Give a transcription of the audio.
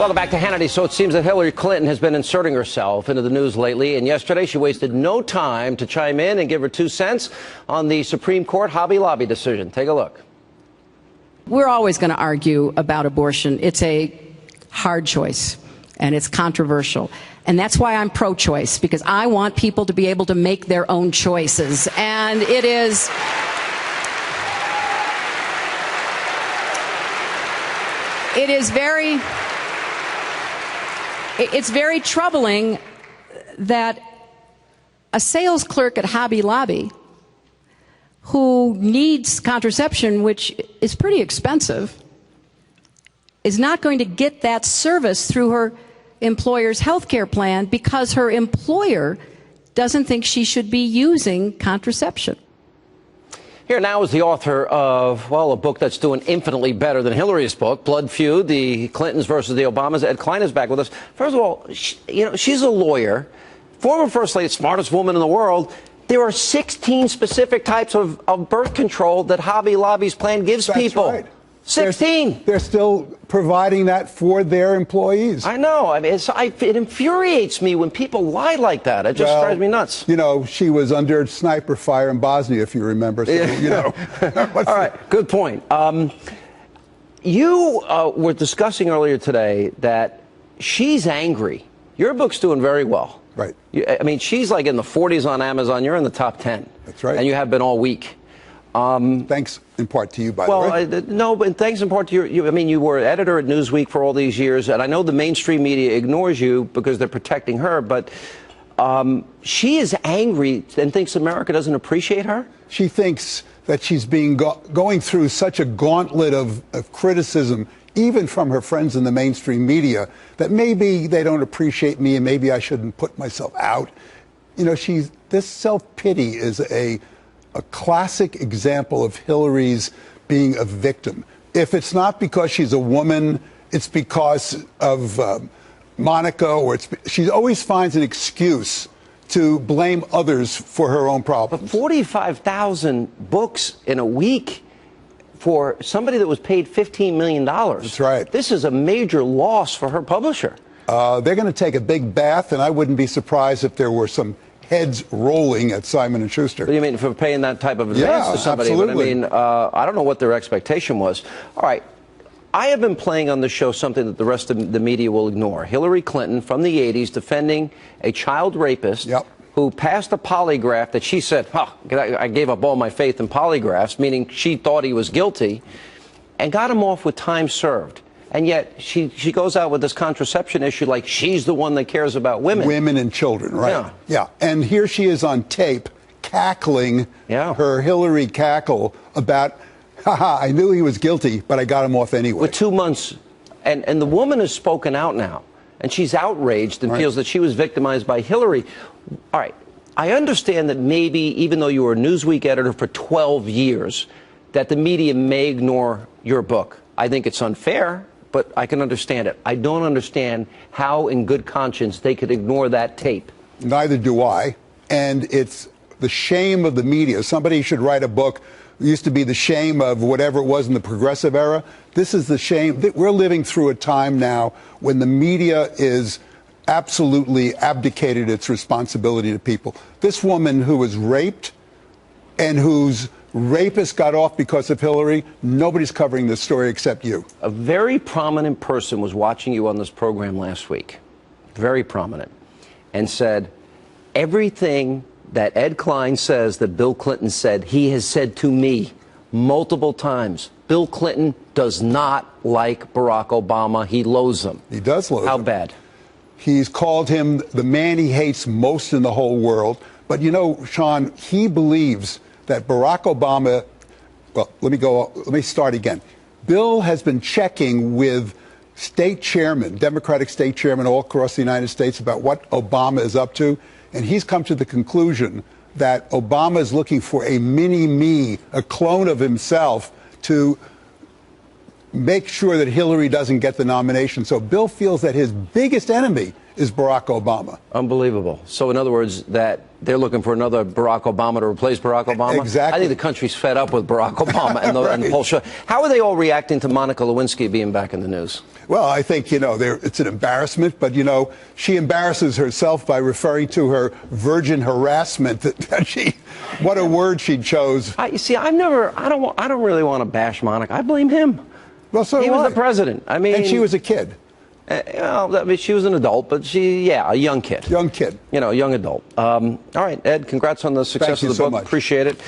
Welcome back to Hannity. So it seems that Hillary Clinton has been inserting herself into the news lately, and yesterday she wasted no time to chime in and give her 2 cents on the Supreme Court Hobby Lobby decision. Take a look. We're always going to argue about abortion. It's a hard choice, and it's controversial. And that's why I'm pro-choice, because I want people to be able to make their own choices. And it is... It's very troubling that a sales clerk at Hobby Lobby who needs contraception, which is pretty expensive, is not going to get that service through her employer's health care plan because her employer doesn't think she should be using contraception. Here now is the author of, well, a book that's doing infinitely better than Hillary's book, Blood Feud, the Clintons versus the Obamas. Ed Klein is back with us. First of all, she's a lawyer, former First Lady, smartest woman in the world. There are 16 specific types of birth control that Hobby Lobby's plan gives people. Right. 16. They're still providing that for their employees. I know. I mean, it infuriates me when people lie like that. It just drives me nuts. You know, she was under sniper fire in Bosnia, if you remember. So, you know. All right. Good point. You were discussing earlier today that she's angry. Your book's doing very well. Right. I mean, she's like in the 40s on Amazon. You're in the top 10. That's right. And you have been all week. Thanks in part to you, by the way. Well, no, but thanks in part to you. I mean, you were editor at Newsweek for all these years, and I know the mainstream media ignores you because they're protecting her, but she is angry and thinks America doesn't appreciate her? She thinks that she's going through such a gauntlet of criticism, even from her friends in the mainstream media, that maybe they don't appreciate me and maybe I shouldn't put myself out. You know, this self-pity is a classic example of Hillary's being a victim. If it's not because she's a woman, it's because of Monica, or she always finds an excuse to blame others for her own problems. But 45,000 books in a week for somebody that was paid $15 million. That's right. This is a major loss for her publisher. They're going to take a big bath, and I wouldn't be surprised if there were some heads rolling at Simon & Schuster. What do you mean, for paying that type of advance to somebody? Absolutely. But I mean, I don't know what their expectation was. All right. I have been playing on the show something that the rest of the media will ignore. Hillary Clinton from the 80s defending a child rapist who passed a polygraph that she said, I gave up all my faith in polygraphs, meaning she thought he was guilty, and got him off with time served. And yet she goes out with this contraception issue like she's the one that cares about women. Women and children, right? Yeah. And here she is on tape cackling her Hillary cackle about, I knew he was guilty, but I got him off anyway. With 2 months. And the woman has spoken out now. And she's outraged and feels that she was victimized by Hillary. All right. I understand that maybe, even though you were a Newsweek editor for 12 years, that the media may ignore your book. I think it's unfair, but I can understand it. I don't understand how, in good conscience, they could ignore that tape. Neither do I. And it's the shame of the media. Somebody should write a book. It used to be the shame of whatever it was in the progressive era. This is the shame. We're living through a time now when the media is absolutely abdicated its responsibility to people. This woman who was raped and whose rapist got off because of Hillary, nobody's covering this story except you. A very prominent person was watching you on this program last week, very prominent, and said, everything that Ed Klein says that Bill Clinton said, he has said to me multiple times. Bill Clinton does not like Barack Obama. He loathes him. He does loathe him. How bad? He's called him the man he hates most in the whole world. But you know, Sean, he believes that Barack Obama, well, let me start again. Bill has been checking with state chairmen, Democratic state chairmen all across the United States about what Obama is up to, and he's come to the conclusion that Obama is looking for a mini-me, a clone of himself, to make sure that Hillary doesn't get the nomination. So Bill feels that his biggest enemy is Barack Obama. Unbelievable. So in other words, that they're looking for another Barack Obama to replace Barack Obama? Exactly. I think the country's fed up with Barack Obama and the poll show. How are they all reacting to Monica Lewinsky being back in the news? Well, I think, it's an embarrassment, but, she embarrasses herself by referring to her virgin harassment what a word she chose. I don't really want to bash Monica. I blame him. Well, so he was the president. I mean, and she was a kid. Well, I mean, she was an adult, but a young kid. Young kid. Young adult. All right, Ed, congrats on the success Thank you of the book. so much. Appreciate it.